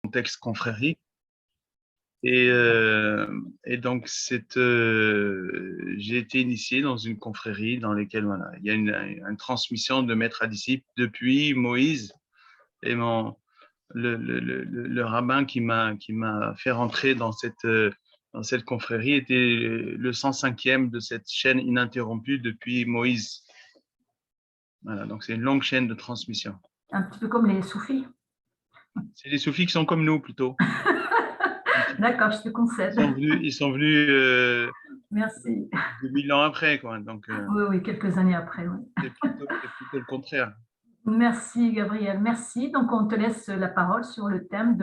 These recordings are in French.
contexte confrérie. Et donc, j'ai été initié dans une confrérie dans laquelle voilà, il y a une transmission de maître à disciple depuis Moïse. Et le rabbin qui m'a fait rentrer dans cette confrérie était le 105e de cette chaîne ininterrompue depuis Moïse. Voilà, donc c'est une longue chaîne de transmission. Un petit peu comme les soufis. C'est les soufis qui sont comme nous plutôt. D'accord, je te concède. Ils sont venus Merci. 2000 ans après, quoi. Donc, Oui, quelques années après. Oui. c'est plutôt le contraire. Merci, Gabriel. Merci. Donc, on te laisse la parole sur le thème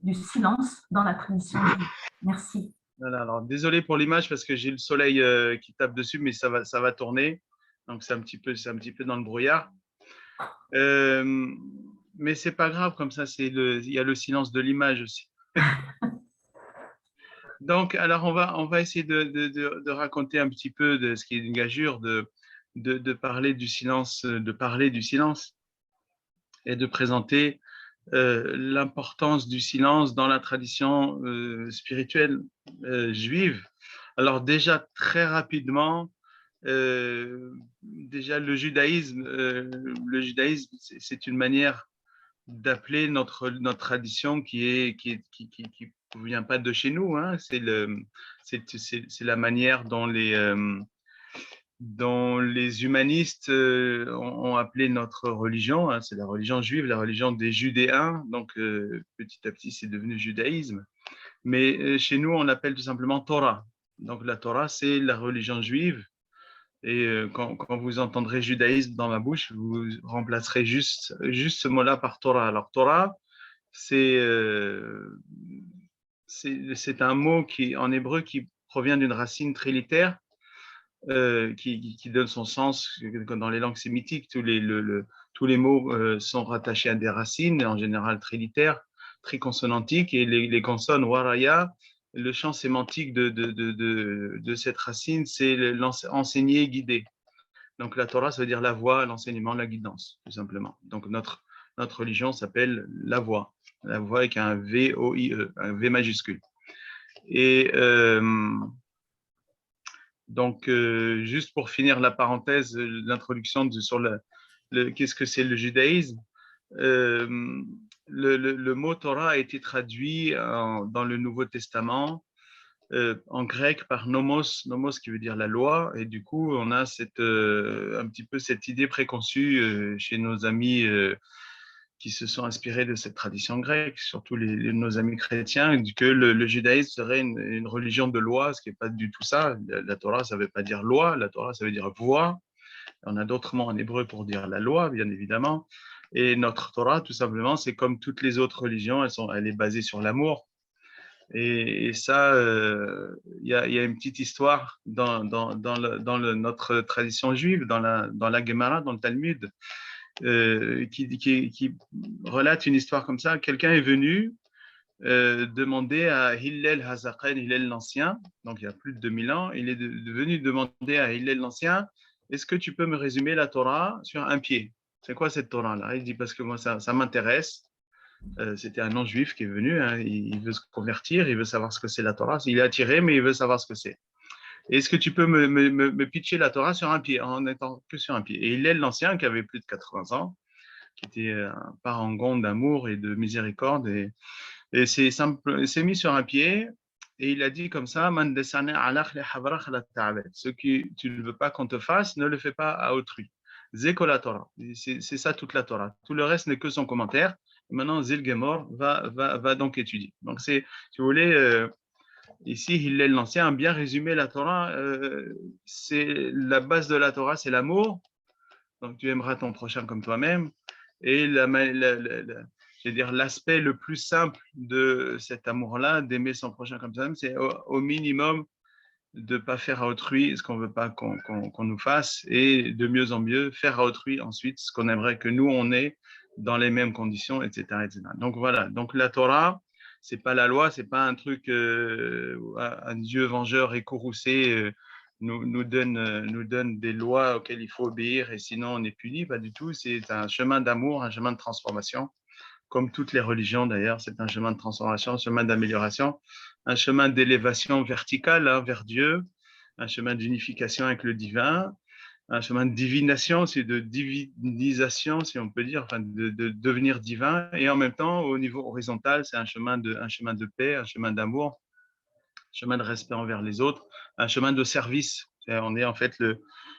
du silence dans la tradition juive. Merci. Voilà, alors, désolé pour l'image parce que j'ai le soleil qui tape dessus, mais ça va tourner. Donc, c'est un petit peu dans le brouillard. Mais c'est pas grave, comme ça, il y a le silence de l'image aussi. Donc, alors, on va essayer de raconter un petit peu de ce qui est une gageure, de parler du silence, et de présenter l'importance du silence dans la tradition spirituelle juive. Alors, déjà, très rapidement, déjà, le judaïsme, c'est une manière d'appeler notre tradition qui vient pas de chez nous, hein. C'est la manière dont les humanistes ont appelé notre religion, hein. C'est la religion juive, la religion des Judéens. Donc petit à petit, c'est devenu judaïsme. Mais chez nous, on l'appelle tout simplement Torah. Donc la Torah, c'est la religion juive. Et quand vous entendrez judaïsme dans ma bouche, vous remplacerez juste ce mot-là par Torah. Alors Torah, c'est un mot en hébreu qui provient d'une racine trilitère qui donne son sens dans les langues sémitiques. Tous les mots sont rattachés à des racines, en général trilitères, triconsonantiques, et les consonnes waraya. Le champ sémantique de cette racine, c'est enseigner, guider. Donc la Torah, ça veut dire la voie, l'enseignement, la guidance, tout simplement. Donc notre religion s'appelle la voie avec un V-O-I-E, un V majuscule. Et donc, juste pour finir la parenthèse, l'introduction sur qu'est-ce que c'est le judaïsme, le mot Torah a été traduit dans le Nouveau Testament en grec par nomos qui veut dire la loi, et du coup on a un petit peu cette idée préconçue chez nos amis qui se sont inspirés de cette tradition grecque, surtout nos amis chrétiens, que le judaïsme serait une religion de loi, ce qui n'est pas du tout ça. La Torah, ça ne veut pas dire loi, la Torah, ça veut dire voie. On a d'autres mots en hébreu pour dire la loi, bien évidemment. Et notre Torah, tout simplement, c'est comme toutes les autres religions, elle est basée sur l'amour. Et ça, il y a une petite histoire dans notre tradition juive, dans la Gemara, dans le Talmud, qui relate une histoire comme ça. Quelqu'un est venu demander à Hillel Hazaken, Hillel l'Ancien, donc il y a plus de 2000 ans, il est venu demander à Hillel l'Ancien, est-ce que tu peux me résumer la Torah sur un pied? C'est quoi cette Torah-là? Il dit, parce que moi, ça m'intéresse. C'était un non-juif qui est venu, hein, il veut se convertir, il veut savoir ce que c'est la Torah. Il est attiré, mais il veut savoir ce que c'est. Est-ce que tu peux me pitcher la Torah sur un pied, en étant que sur un pied? Et Hillel l'Ancien, qui avait plus de 80 ans, qui était un parangon d'amour et de miséricorde, et s'est mis sur un pied, et il a dit comme ça, ce que tu ne veux pas qu'on te fasse, ne le fais pas à autrui. Zeko la Torah. C'est ça toute la Torah. Tout le reste n'est que son commentaire. Maintenant, Zil Gemor va donc étudier. Donc, si vous voulez, ici, Hillel l'Ancien a bien résumé la Torah. C'est la base de la Torah, c'est l'amour. Donc, tu aimeras ton prochain comme toi-même. Et je veux dire, l'aspect le plus simple de cet amour-là, d'aimer son prochain comme toi-même, c'est au minimum de ne pas faire à autrui ce qu'on ne veut pas qu'on nous fasse, et de mieux en mieux faire à autrui ensuite ce qu'on aimerait que nous, on ait dans les mêmes conditions, etc. etc. Donc voilà, donc la Torah, ce n'est pas la loi, ce n'est pas un truc, un Dieu vengeur écourroucé nous donne des lois auxquelles il faut obéir et sinon on est puni, pas du tout. C'est un chemin d'amour, un chemin de transformation comme toutes les religions d'ailleurs, c'est un chemin de transformation, un chemin d'amélioration, un chemin d'élévation verticale vers Dieu, un chemin d'unification avec le divin, un chemin de divination, c'est de divinisation, si on peut dire, enfin de devenir divin. Et en même temps, au niveau horizontal, c'est un chemin de paix, un chemin d'amour, un chemin de respect envers les autres, un chemin de service. On est en fait,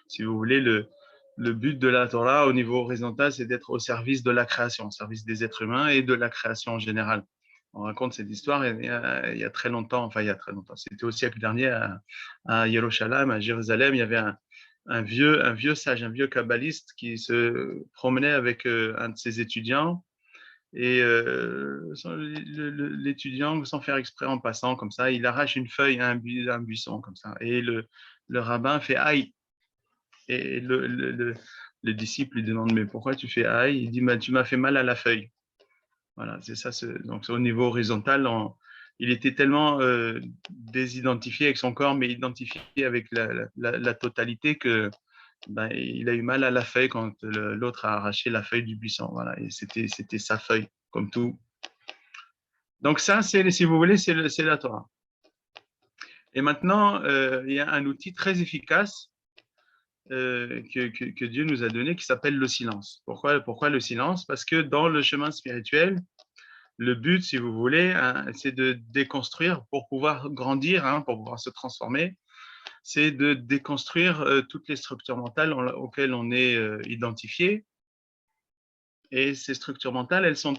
si vous voulez, le but de la Torah au niveau horizontal, c'est d'être au service de la création, au service des êtres humains et de la création en général. On raconte cette histoire il y a très longtemps, enfin il y a très longtemps, c'était au siècle dernier à Yerushalayim, à Jérusalem, il y avait un vieux sage, un vieux kabbaliste qui se promenait avec un de ses étudiants et l'étudiant, sans faire exprès en passant comme ça, il arrache une feuille à un buisson comme ça et le rabbin fait aïe et le disciple lui demande mais pourquoi tu fais aïe? Il dit bah, tu m'as fait mal à la feuille. Voilà, c'est ça. Donc au niveau horizontal, il était tellement désidentifié avec son corps, mais identifié avec la totalité que ben, il a eu mal à la feuille quand l'autre a arraché la feuille du buisson. Voilà, et c'était sa feuille, comme tout. Donc ça, si vous voulez, c'est la Torah. Et maintenant, il y a un outil très efficace que Dieu nous a donné qui s'appelle le silence. Pourquoi le silence? Parce que dans le chemin spirituel, le but, si vous voulez, hein, c'est de déconstruire pour pouvoir grandir, hein, pour pouvoir se transformer. C'est de déconstruire toutes les structures mentales auxquelles on est identifié. Et ces structures mentales, elles sont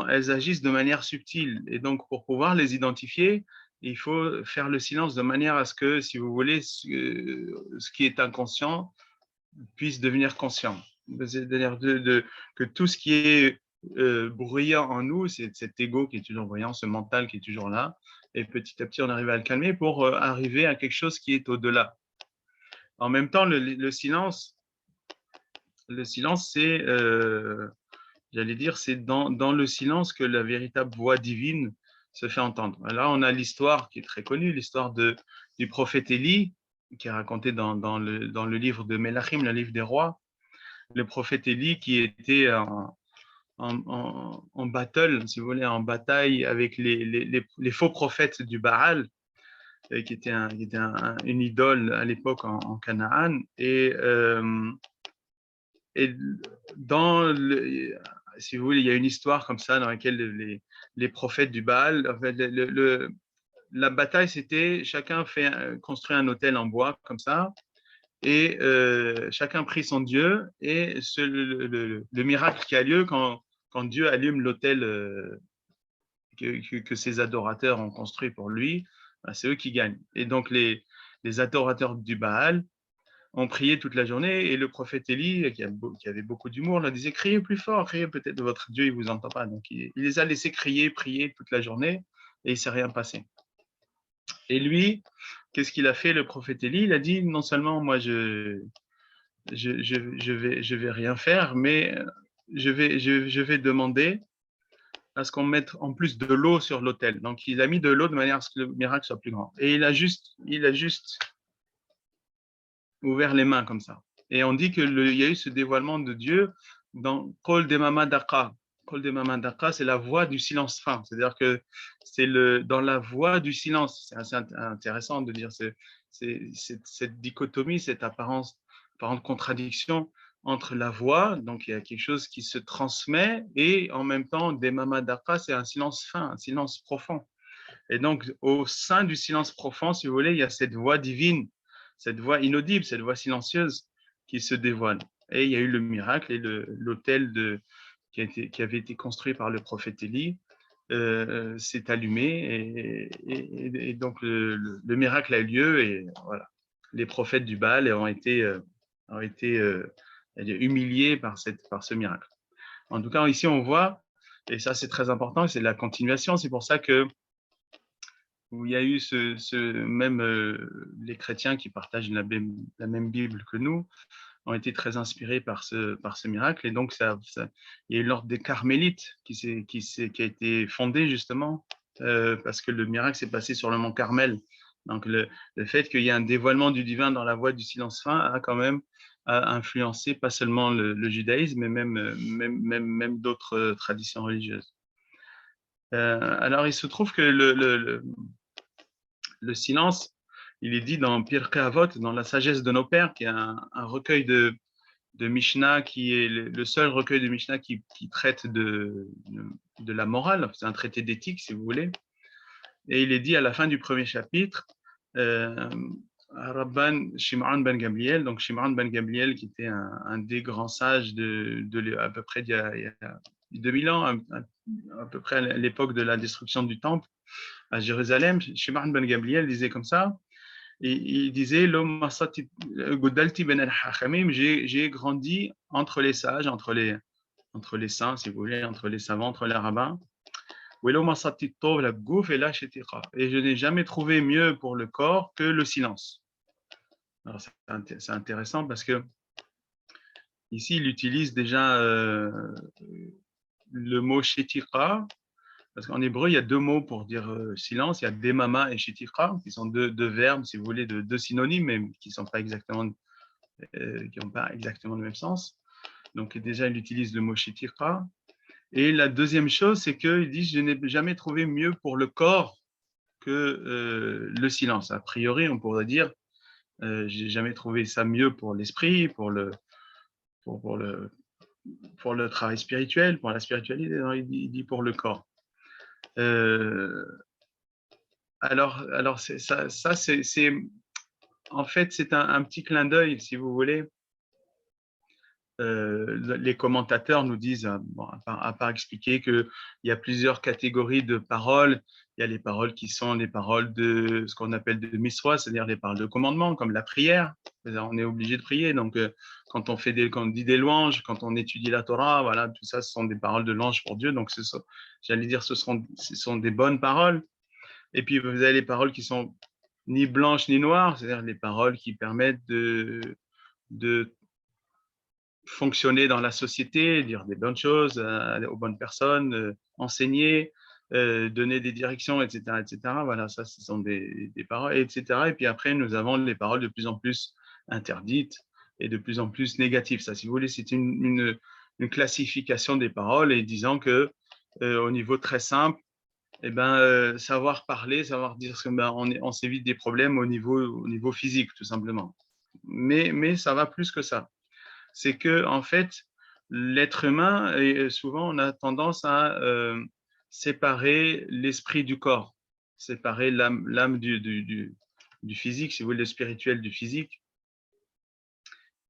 elles agissent de manière subtile. Et donc, pour pouvoir les identifier, il faut faire le silence de manière à ce que, si vous voulez, ce qui est inconscient puisse devenir conscient. C'est-à-dire que tout ce qui est bruyant en nous, c'est cet ego qui est toujours bruyant, ce mental qui est toujours là, et petit à petit, on arrive à le calmer pour arriver à quelque chose qui est au-delà. En même temps, le silence, c'est, j'allais dire, c'est dans le silence que la véritable voix divine se fait entendre. Là, on a l'histoire qui est très connue, l'histoire du prophète Élie, qui est racontée dans le livre de Melachim, le livre des rois. Le prophète Élie qui était en battle, si vous voulez, en bataille avec les faux prophètes du Baal, qui était une idole à l'époque en Canaan. Et si vous voulez, il y a une histoire comme ça dans laquelle les prophètes du Baal, en fait, la bataille, c'était chacun construit un autel en bois comme ça, et chacun prie son Dieu, et le miracle qui a lieu quand Dieu allume l'autel que ses adorateurs ont construit pour lui, c'est eux qui gagnent. Et donc les adorateurs du Baal ont prié toute la journée, et le prophète Élie, qui avait beaucoup d'humour, leur disait criez plus fort, criez, peut-être votre Dieu il vous entend pas. Donc il les a laissés crier, prier toute la journée, et il s'est rien passé. Et lui, qu'est-ce qu'il a fait, le prophète Élie? Il a dit non seulement moi je vais rien faire, mais je vais demander à ce qu'on mette en plus de l'eau sur l'autel. Donc il a mis de l'eau de manière à ce que le miracle soit plus grand. Et il a juste ouvert les mains comme ça. Et on dit qu'il y a eu ce dévoilement de Dieu dans Kol Demama Daka. Kol Demama Daka, c'est la voix du silence fin. C'est-à-dire que c'est dans la voix du silence. C'est assez intéressant de dire cette dichotomie, cette apparente contradiction entre la voix, donc il y a quelque chose qui se transmet, et en même temps, Demama Daka, c'est un silence fin, un silence profond. Et donc, au sein du silence profond, si vous voulez, il y a cette voix divine, cette voix inaudible, cette voix silencieuse qui se dévoile. Et il y a eu le miracle, et l'autel qui avait été construit par le prophète Élie s'est allumé, et donc le miracle a eu lieu, et voilà. Les prophètes du Baal ont été humiliés par ce miracle. En tout cas, ici, on voit, et ça c'est très important, c'est la continuation. C'est pour ça que où il y a eu même les chrétiens qui partagent la même Bible que nous ont été très inspirés par ce miracle. Et donc, il y a eu l'ordre des Carmélites qui a été fondé justement parce que le miracle s'est passé sur le mont Carmel. Donc, le fait qu'il y ait un dévoilement du divin dans la voie du silence fin a quand même a influencé pas seulement le judaïsme, mais même d'autres traditions religieuses. Alors, il se trouve que le silence, il est dit dans Pirkei Avot, dans la sagesse de nos pères, qui est un recueil de Mishnah, qui est le seul recueil de Mishnah qui traite de la morale. C'est un traité d'éthique, si vous voulez. Et il est dit à la fin du premier chapitre, Rabban Shimon ben Gamliel, donc Shimon ben Gamliel, qui était un des grands sages à peu près d'il y a 2000 ans, à peu près à l'époque de la destruction du temple à Jérusalem. Shimon ben Gamliel disait comme ça, et il disait j'ai grandi entre les sages, entre les saints, si vous voulez, entre les savants, entre les rabbins. Et je n'ai jamais trouvé mieux pour le corps que le silence. Alors, c'est intéressant parce que ici, il utilise déjà le mot shetikra, parce qu'en hébreu, il y a deux mots pour dire silence. Il y a demama et shetikra, qui sont deux verbes, si vous voulez, deux synonymes, mais qui n'ont pas exactement le même sens. Donc, déjà, il utilise le mot shetikra. Et la deuxième chose, c'est qu'il dit, je n'ai jamais trouvé mieux pour le corps que le silence. A priori, on pourrait dire, j'ai jamais trouvé ça mieux pour l'esprit, pour le travail spirituel, pour la spiritualité. Non, il dit pour le corps. Alors ça c'est en fait c'est un petit clin d'œil, si vous voulez. Les commentateurs nous disent, bon, à part expliquer qu'il y a plusieurs catégories de paroles. Il y a les paroles qui sont les paroles de ce qu'on appelle de miswa, c'est-à-dire les paroles de commandement, comme la prière. On est obligé de prier. Donc, quand on dit des louanges, quand on étudie la Torah, voilà, tout ça, ce sont des paroles de louange pour Dieu. Donc, j'allais dire, ce sont des bonnes paroles. Et puis, vous avez les paroles qui sont ni blanches ni noires, c'est-à-dire les paroles qui permettent de fonctionner dans la société, dire des bonnes choses aux bonnes personnes, enseigner, donner des directions, etc., etc. Voilà, ça, ce sont des paroles, etc. Et puis après, nous avons les paroles de plus en plus interdites et de plus en plus négatives. Ça, si vous voulez, c'est une classification des paroles et disant que au niveau très simple, eh ben, savoir parler, savoir dire ce que on s'évite des problèmes au niveau physique, tout simplement. Mais ça va plus que ça. C'est que en fait, l'être humain, et souvent, on a tendance à séparer l'esprit du corps, séparer l'âme du physique, si vous voulez, le spirituel du physique.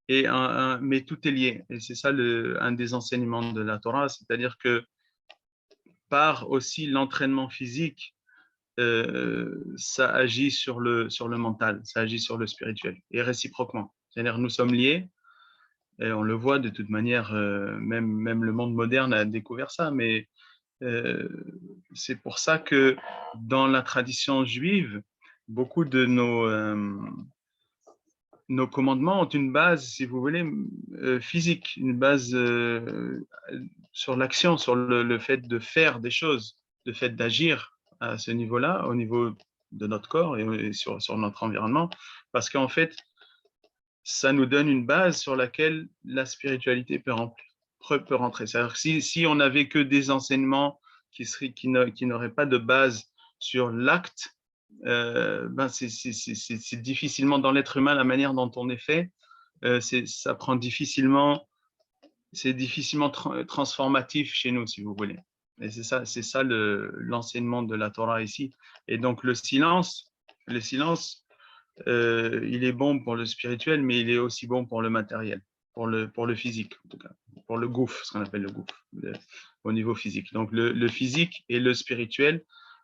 Mais tout est lié. Et c'est ça un des enseignements de la Torah, c'est-à-dire que par aussi l'entraînement physique, ça agit sur le mental, ça agit sur le spirituel, et réciproquement. C'est-à-dire nous sommes liés. Et on le voit de toute manière, même le monde moderne a découvert ça, mais c'est pour ça que dans la tradition juive, beaucoup de nos commandements ont une base, si vous voulez, physique, une base sur l'action, sur le fait de faire des choses, le fait d'agir à ce niveau-là, au niveau de notre corps et sur notre environnement, parce qu'en fait, ça nous donne une base sur laquelle la spiritualité peut rentrer. C'est-à-dire que si on n'avait que des enseignements qui n'auraient pas de base sur l'acte, ben c'est difficilement dans l'être humain, la manière dont on est fait, ça prend difficilement, c'est difficilement transformatif chez nous, si vous voulez. Et c'est ça l'enseignement de la Torah ici. Et donc le silence, il est bon pour le spirituel, mais il est aussi bon pour le matériel, pour le physique, en tout cas, pour le gouffre, ce qu'on appelle le gouffre, au niveau physique. Donc, le physique et le spirituel,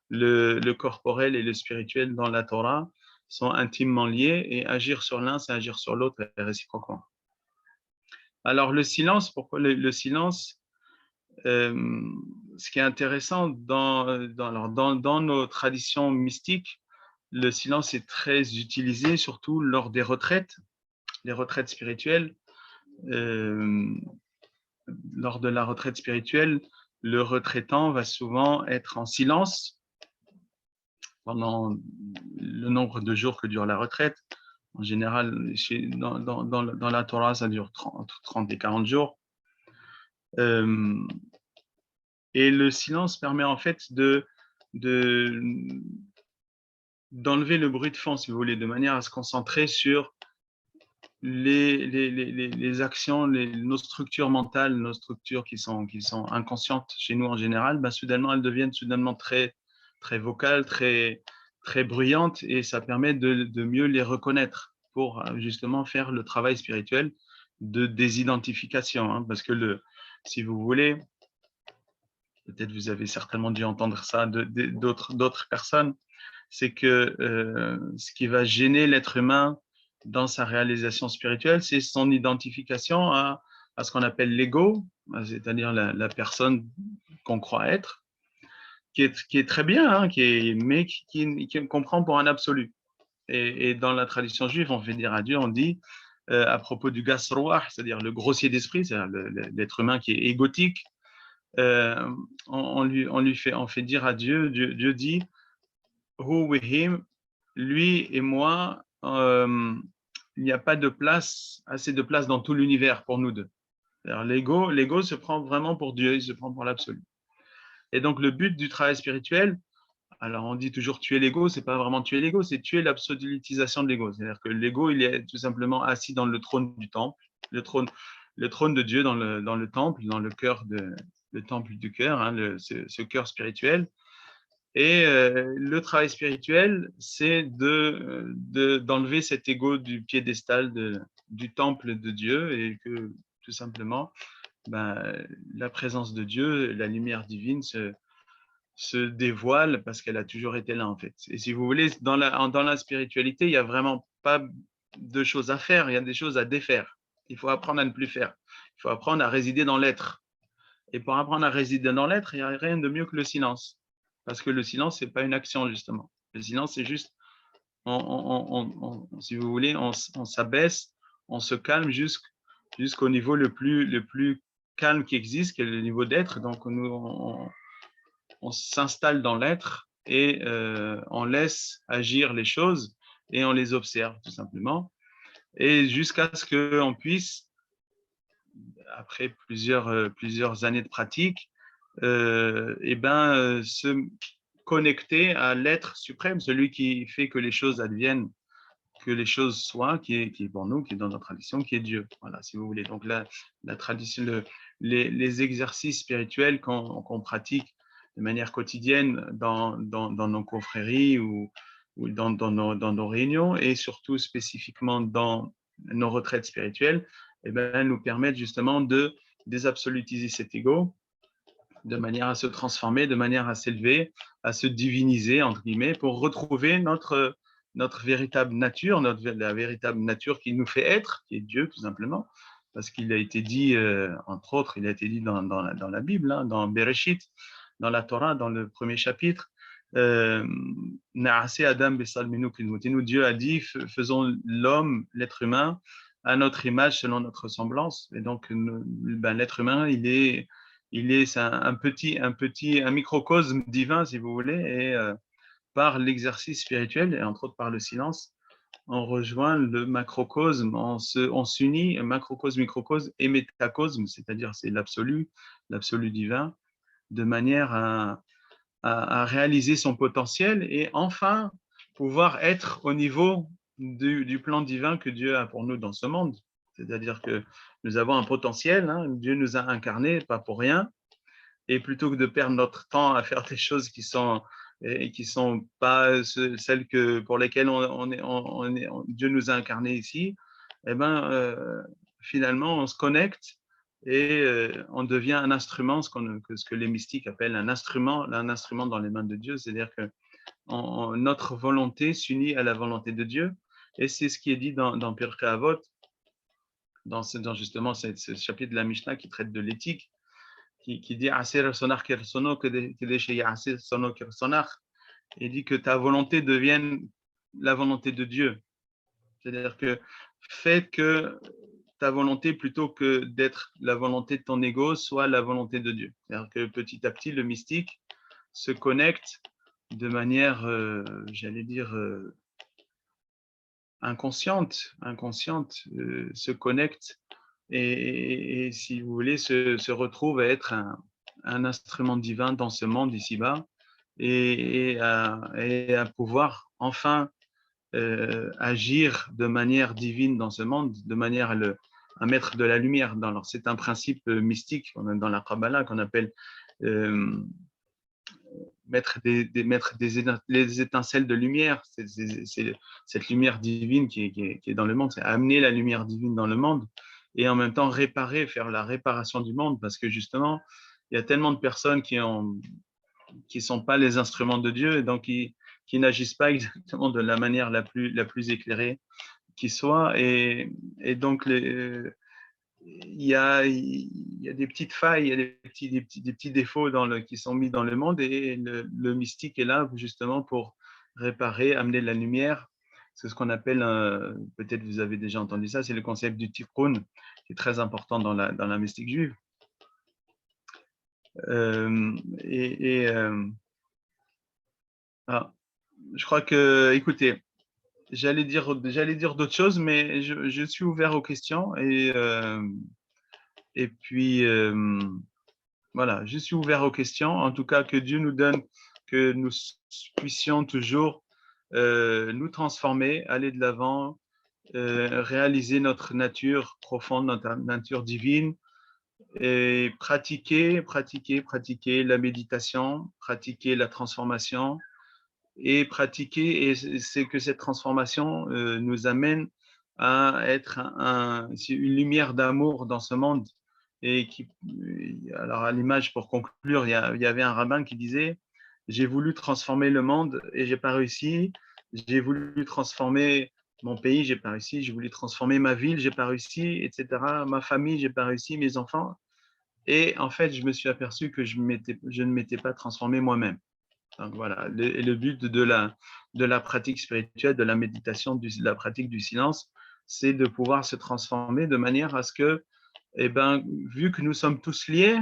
le corporel et le spirituel dans la Torah sont intimement liés, et agir sur l'un, c'est agir sur l'autre, et réciproquement. Alors, le silence, pourquoi le silence ce qui est intéressant dans nos traditions mystiques, le silence est très utilisé, surtout lors des retraites, les retraites spirituelles. Lors de la retraite spirituelle, le retraitant va souvent être en silence pendant le nombre de jours que dure la retraite, En général, dans la Torah, ça dure 30 et 40 jours. Et le silence permet en fait d'enlever le bruit de fond, si vous voulez, de manière à se concentrer sur les actions, nos structures mentales, nos structures qui sont inconscientes chez nous en général, soudainement, elles deviennent soudainement très, très vocales, très, très bruyantes, et ça permet de mieux les reconnaître pour justement faire le travail spirituel de désidentification. Hein, parce que, si vous voulez, peut-être vous avez certainement dû entendre ça d'autres personnes, c'est que ce qui va gêner l'être humain dans sa réalisation spirituelle, c'est son identification à ce qu'on appelle l'ego, c'est-à-dire la personne qu'on croit être, qui est très bien, hein, mais qui comprend pour un absolu. Et dans la tradition juive, on fait dire à Dieu, on dit à propos du gasroah, c'est-à-dire le grossier d'esprit, c'est-à-dire l'être humain qui est égotique, on fait dire à Dieu, Dieu dit, who with him, lui et moi, il n'y a pas de place, assez de place dans tout l'univers pour nous deux. L'ego se prend vraiment pour Dieu, il se prend pour l'absolu. Et donc le but du travail spirituel, alors on dit toujours tuer l'ego, c'est pas vraiment tuer l'ego, c'est tuer l'absolutisation de l'ego. C'est-à-dire que l'ego, il est tout simplement assis dans le trône du temple, le trône de Dieu dans le temple, dans le cœur le temple du cœur, hein, ce cœur spirituel. Et le travail spirituel, c'est d'enlever cet ego du piédestal du temple de Dieu, et que tout simplement, la présence de Dieu, la lumière divine se dévoile parce qu'elle a toujours été là en fait. Et si vous voulez, dans la spiritualité, il n'y a vraiment pas de choses à faire, il y a des choses à défaire. Il faut apprendre à ne plus faire. Il faut apprendre à résider dans l'être. Et pour apprendre à résider dans l'être, il n'y a rien de mieux que le silence. Parce que le silence, ce n'est pas une action, justement. Le silence, c'est juste, si vous voulez, on s'abaisse, on se calme jusqu'au niveau le plus calme qui existe, qui est le niveau d'être. Donc, on s'installe dans l'être et on laisse agir les choses et on les observe, tout simplement. Et jusqu'à ce qu'on puisse, après plusieurs années de pratique, se connecter à l'être suprême, celui qui fait que les choses adviennent, que les choses soient, qui est pour nous, qui est dans notre tradition, qui est Dieu. Voilà, si vous voulez. Donc la tradition, les exercices spirituels qu'on pratique de manière quotidienne dans nos confréries ou dans nos réunions, et surtout spécifiquement dans nos retraites spirituelles, nous permettent justement de désabsolutiser cet ego, de manière à se transformer, de manière à s'élever, à se diviniser, entre guillemets, pour retrouver notre véritable nature, la véritable nature qui nous fait être, qui est Dieu, tout simplement. Parce qu'il a été dit, entre autres, il a été dit dans la Bible, hein, dans Bereshit, dans la Torah, dans le premier chapitre, Na'aseh Adam Besalmenu Kilmutinu, Dieu a dit, faisons l'homme, l'être humain, à notre image, selon notre ressemblance. Et donc, l'être humain, c'est un microcosme divin, si vous voulez, et par l'exercice spirituel, et entre autres par le silence, on rejoint le macrocosme, on s'unit, macrocosme, microcosme et métacosme, c'est-à-dire c'est l'absolu divin, de manière à réaliser son potentiel et enfin pouvoir être au niveau du plan divin que Dieu a pour nous dans ce monde. C'est-à-dire que nous avons un potentiel, hein, Dieu nous a incarnés, pas pour rien, et plutôt que de perdre notre temps à faire des choses qui sont pas celles pour lesquelles Dieu nous a incarnés ici, finalement on se connecte et on devient un instrument, ce que les mystiques appellent un instrument dans les mains de Dieu, c'est-à-dire que notre volonté s'unit à la volonté de Dieu, et c'est ce qui est dit dans Pirkei Avot, dans justement ce chapitre de la Mishnah qui traite de l'éthique, qui dit et dit que ta volonté devienne la volonté de Dieu. C'est-à-dire que fais que ta volonté, plutôt que d'être la volonté de ton ego, soit la volonté de Dieu. C'est-à-dire que petit à petit, le mystique se connecte de manière, j'allais dire, inconsciente se connecte et, si vous voulez, se retrouve à être un instrument divin dans ce monde ici-bas et à pouvoir enfin agir de manière divine dans ce monde, de manière à mettre de la lumière dans. Alors, c'est un principe mystique dans la Kabbalah qu'on appelle mettre les étincelles de lumière. C'est cette lumière divine qui est dans le monde, c'est amener la lumière divine dans le monde et en même temps réparer, faire la réparation du monde, parce que justement, il y a tellement de personnes qui sont pas les instruments de Dieu et donc qui n'agissent pas exactement de la manière la plus éclairée qui soit. Et donc, il y a des petites failles, il y a des petits défauts qui sont mis dans le monde et le mystique est là justement pour réparer, amener de la lumière. C'est ce qu'on appelle, peut-être vous avez déjà entendu ça, c'est le concept du tikkun, qui est très important dans la mystique juive. Je crois que, écoutez, j'allais dire d'autres choses, mais je suis ouvert aux questions et puis voilà, je suis ouvert aux questions. En tout cas, que Dieu nous donne, que nous puissions toujours nous transformer, aller de l'avant, réaliser notre nature profonde, notre nature divine et pratiquer la méditation, pratiquer la transformation et pratiquer, et c'est que cette transformation nous amène à être une lumière d'amour dans ce monde. Et alors à l'image, pour conclure, il y avait un rabbin qui disait: j'ai voulu transformer le monde et j'ai pas réussi, j'ai voulu transformer mon pays, j'ai pas réussi, j'ai voulu transformer ma ville, j'ai pas réussi, etc., ma famille, j'ai pas réussi, mes enfants. Et en fait, je me suis aperçu que je ne m'étais pas transformé moi-même. Donc voilà, le but de la pratique spirituelle, de la méditation, de la pratique du silence, c'est de pouvoir se transformer de manière à ce que, eh ben, vu que nous sommes tous liés,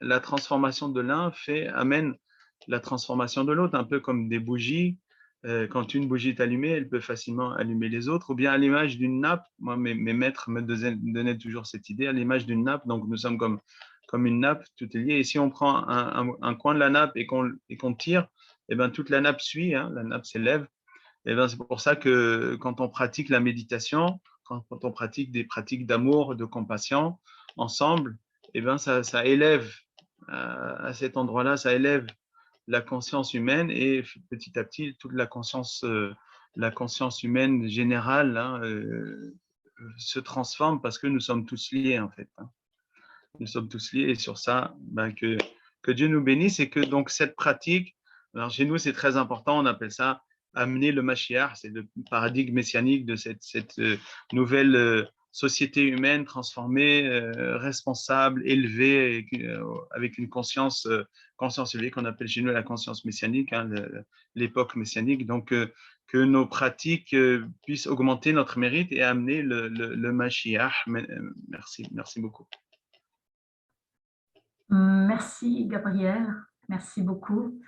la transformation de l'un amène la transformation de l'autre, un peu comme des bougies. Quand une bougie est allumée, elle peut facilement allumer les autres, ou bien à l'image d'une nappe. Moi, mes maîtres me donnaient toujours cette idée, à l'image d'une nappe. Donc, nous sommes comme une nappe, tout est lié. Et si on prend un coin de la nappe et qu'on tire, eh ben, toute la nappe suit, hein, la nappe s'élève. Et ben, c'est pour ça que quand on pratique la méditation, quand on pratique des pratiques d'amour, de compassion ensemble, eh ben, ça élève à cet endroit-là, ça élève la conscience humaine et petit à petit, toute la conscience humaine générale hein, se transforme parce que nous sommes tous liés en fait. Hein. Nous sommes tous liés et sur ça, ben, que Dieu nous bénisse et que donc cette pratique, alors chez nous c'est très important, on appelle ça amener le Mashiach, c'est le paradigme messianique de cette nouvelle société humaine transformée, responsable, élevée, avec une conscience élevée qu'on appelle chez nous la conscience messianique, hein, l'époque messianique. Donc, que nos pratiques puissent augmenter notre mérite et amener le Mashiach. Merci beaucoup. Merci Gabriel, merci beaucoup.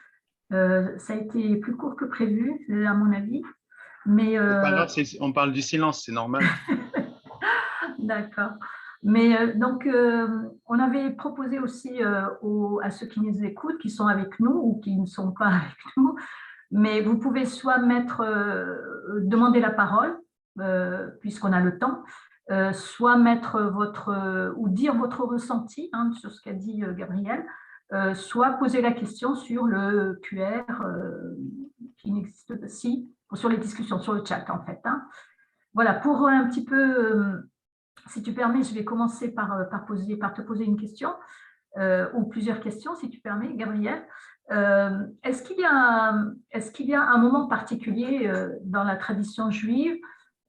Ça a été plus court que prévu, à mon avis. Mais c'est pas grave, on parle du silence, c'est normal. D'accord. Mais donc, on avait proposé aussi à ceux qui nous écoutent, qui sont avec nous ou qui ne sont pas avec nous, mais vous pouvez soit demander la parole, puisqu'on a le temps, soit ou dire votre ressenti hein, sur ce qu'a dit Gabriel, soit poser la question sur le QR qui n'existe pas, sur les discussions, sur le chat en fait. Hein. Voilà, pour un petit peu, si tu permets, je vais commencer par te poser une question, ou plusieurs questions, si tu permets, Gabriel. Est-ce qu'il y a un moment particulier dans la tradition juive,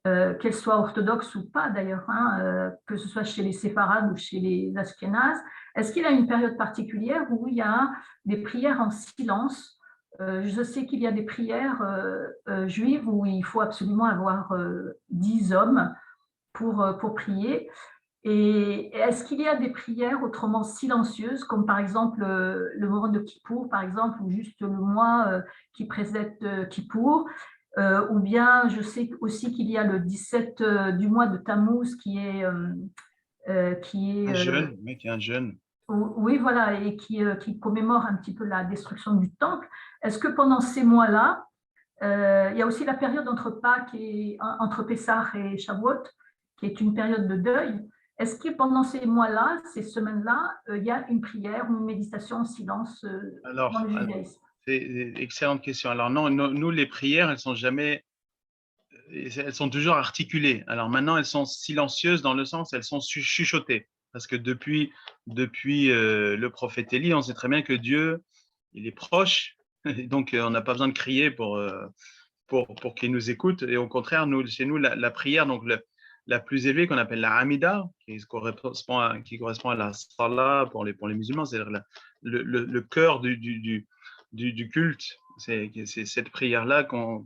qu'elle soit orthodoxe ou pas d'ailleurs, hein, que ce soit chez les séfarades ou chez les ashkénazes, est-ce qu'il y a une période particulière où il y a des prières en silence? Je sais qu'il y a des prières juives où il faut absolument avoir 10 hommes pour prier. Et est-ce qu'il y a des prières autrement silencieuses, comme par exemple le moment de Kippour, par exemple, ou juste le mois qui précède Kippour? ou bien je sais aussi qu'il y a le 17 du mois de Tammuz qui est Un jeûne, mec, un jeûne. oui, voilà, et qui commémore un petit peu la destruction du temple. Est-ce que pendant ces mois-là, il y a aussi la période entre Pâques et entre Pessah et Shavuot, qui est une période de deuil. Est-ce que pendant ces mois-là, ces semaines-là, il y a une prière ou une méditation en silence dans Alors, le judaïsme? c'est une excellente question. Alors non, nous, les prières, elles sont toujours articulées. Alors maintenant, elles sont silencieuses dans le sens, elles sont chuchotées. Parce que depuis le prophète Élie, on sait très bien que Dieu, il est proche. Et donc, on n'a pas besoin de crier pour qu'il nous écoute. Et au contraire, chez nous, la prière, donc la plus élevée qu'on appelle la Hamida, qui correspond à la Salah pour les musulmans, c'est-à-dire le cœur du culte. C'est cette prière-là qu'on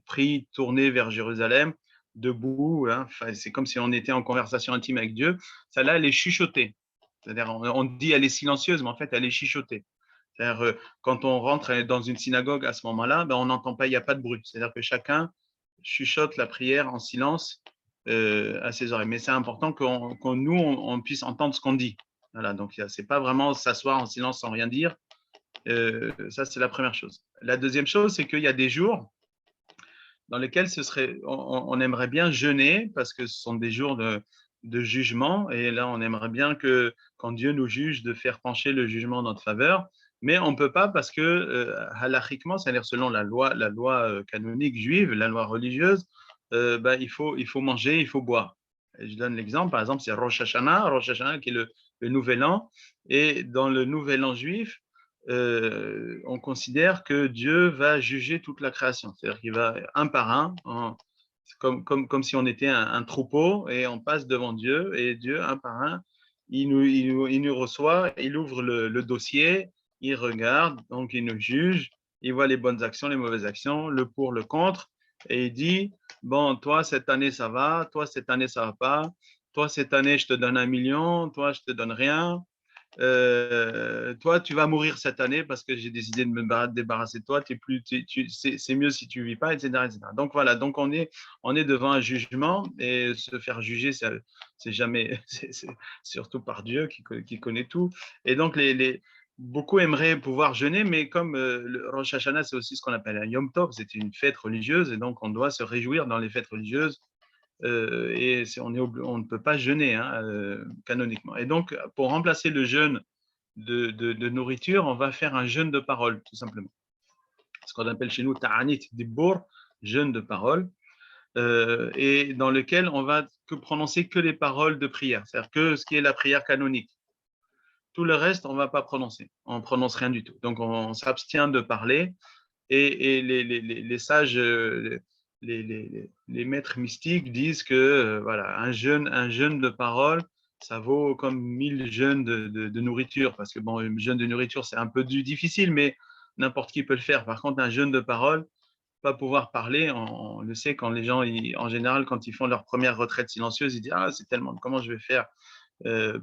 prie tournée vers Jérusalem, debout. Hein. Enfin, c'est comme si on était en conversation intime avec Dieu. Celle-là, elle est chuchotée. C'est-à-dire, on dit elle est silencieuse, mais en fait, elle est chuchotée. C'est-à-dire, quand on rentre dans une synagogue à ce moment-là, ben, on n'entend pas, il n'y a pas de bruit. C'est-à-dire que chacun chuchote la prière en silence à ses oreilles. Mais c'est important qu'on puisse entendre ce qu'on dit. Voilà, donc ce n'est pas vraiment s'asseoir en silence sans rien dire. Ça, c'est la première chose. La deuxième chose, c'est qu'il y a des jours dans lesquels on aimerait bien jeûner parce que ce sont des jours de jugement. Et là, on aimerait bien que quand Dieu nous juge, de faire pencher le jugement en notre faveur. Mais on ne peut pas parce que halachiquement, c'est-à-dire selon la loi canonique juive, la loi religieuse, il faut manger, il faut boire. Et je donne l'exemple, par exemple, c'est Rosh Hashanah qui est le nouvel an. Et dans le nouvel an juif, on considère que Dieu va juger toute la création. C'est-à-dire qu'il va un par un, comme si on était un troupeau et on passe devant Dieu et Dieu, un par un, il nous reçoit, il ouvre le dossier, il regarde, donc il nous juge, il voit les bonnes actions, les mauvaises actions, le pour, le contre, et il dit, bon, toi, cette année, ça va, toi, cette année, ça va pas, toi, cette année, je te donne 1 million, toi, je te donne rien, toi, tu vas mourir cette année parce que j'ai décidé de me débarrasser de toi. C'est mieux si tu ne vis pas, etc., etc. Donc voilà, donc on est devant un jugement et se faire juger, c'est jamais, c'est surtout par Dieu qui connaît tout. Et donc beaucoup aimeraient pouvoir jeûner, mais comme le Rosh Hashanah, c'est aussi ce qu'on appelle un Yom Tov, c'est une fête religieuse et donc on doit se réjouir dans les fêtes religieuses et on ne peut pas jeûner hein, canoniquement. Et donc, pour remplacer le jeûne de nourriture, on va faire un jeûne de parole, tout simplement. Ce qu'on appelle chez nous ta'anit dibbour, jeûne de parole, et dans lequel on va prononcer que les paroles de prière, c'est-à-dire que ce qui est la prière canonique. Tout le reste, on ne va pas prononcer. On ne prononce rien du tout. Donc, on s'abstient de parler et les sages, les maîtres mystiques disent que voilà, un jeûne de parole, ça vaut comme 1000 jeûnes de nourriture, parce que bon, un jeûne de nourriture, c'est un peu difficile, mais n'importe qui peut le faire. Par contre, un jeûne de parole, pas pouvoir parler, on le sait quand les gens, en général, quand ils font leur première retraite silencieuse, ils disent ah c'est tellement, comment je vais faire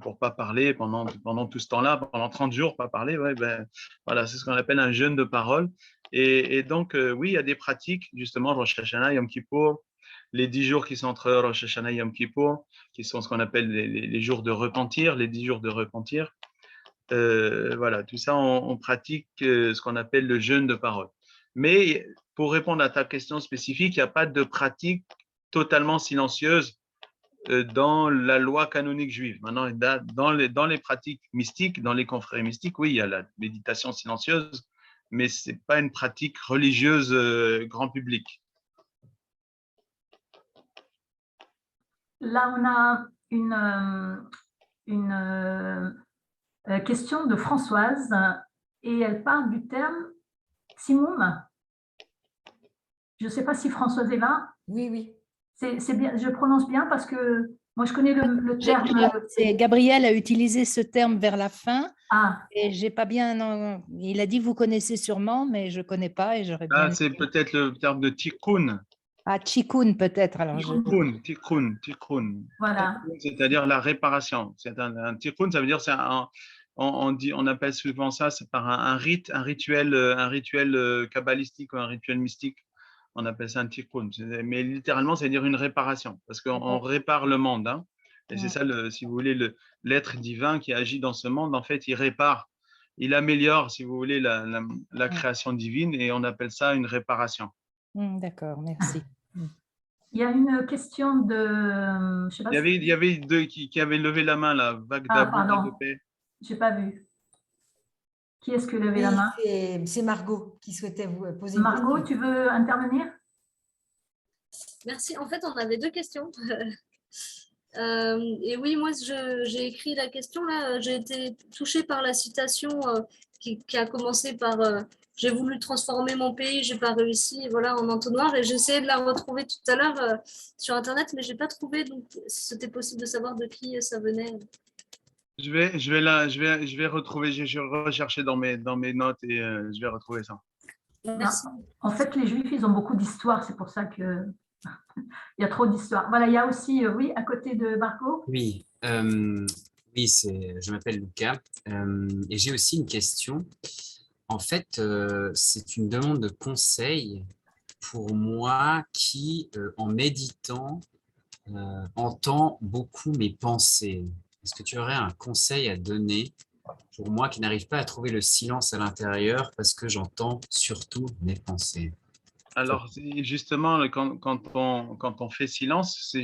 pour pas parler pendant tout ce temps-là, pendant 30 jours, pas parler, ouais, ben, voilà, c'est ce qu'on appelle un jeûne de parole. Et donc, oui, il y a des pratiques, justement, Rosh Hashanah, Yom Kippour, les 10 jours qui sont entre Rosh Hashanah et Yom Kippour, qui sont ce qu'on appelle les jours de repentir, les 10 jours de repentir. Voilà, tout ça, on pratique ce qu'on appelle le jeûne de parole. Mais pour répondre à ta question spécifique, il n'y a pas de pratique totalement silencieuse dans la loi canonique juive. Maintenant, dans les pratiques mystiques, dans les confréries mystiques, oui, il y a la méditation silencieuse, mais ce n'est pas une pratique religieuse grand public. Là, on a une question de Françoise et elle parle du terme Timoun. Je ne sais pas si Françoise est là. Oui, oui. C'est bien, je prononce bien parce que moi je connais le terme. Gabriel a utilisé ce terme vers la fin. Ah. Et j'ai pas bien. Il a dit vous connaissez sûrement, mais je connais pas et j'aurais bien. C'est peut-être le terme de tikkun. Ah, tikkun peut-être. Alors tikkun. Voilà. C'est-à-dire la réparation. C'est un tikkun, ça veut dire on appelle souvent ça c'est par un rituel kabbalistique ou un rituel mystique. On appelle ça un tikkun. Mais littéralement, c'est dire une réparation, parce qu'on répare le monde. Hein. Et c'est ça, si vous voulez, l'être divin qui agit dans ce monde, en fait, il répare, il améliore, si vous voulez, la création divine, et on appelle ça une réparation. D'accord, merci. Il y a une question de... Je sais pas Il y avait deux qui avaient levé la main, là, vague d'amour et de paix. Je n'ai pas vu. Qui est-ce qui a levé la main? C'est Margot qui souhaitait vous poser une question. Margot, tu veux intervenir? Merci. En fait, on avait deux questions. Et oui, moi, j'ai écrit la question là. J'ai été touchée par la citation qui a commencé par j'ai voulu transformer mon pays, j'ai pas réussi, et voilà, en entonnoir. Et j'ai essayé de la retrouver tout à l'heure sur Internet, mais j'ai pas trouvé. Donc, c'était possible de savoir de qui ça venait. Je vais retrouver, je vais rechercher dans mes notes et je vais retrouver ça. Merci. En fait, les Juifs, ils ont beaucoup d'histoires, c'est pour ça que il y a trop d'histoires. Voilà, il y a aussi, oui, à côté de Margot. Oui, je m'appelle Lucas et j'ai aussi une question. En fait, c'est une demande de conseil pour moi qui, en méditant, entend beaucoup mes pensées. Est-ce que tu aurais un conseil à donner pour moi qui n'arrive pas à trouver le silence à l'intérieur parce que j'entends surtout mes pensées? Alors, justement, quand on fait silence,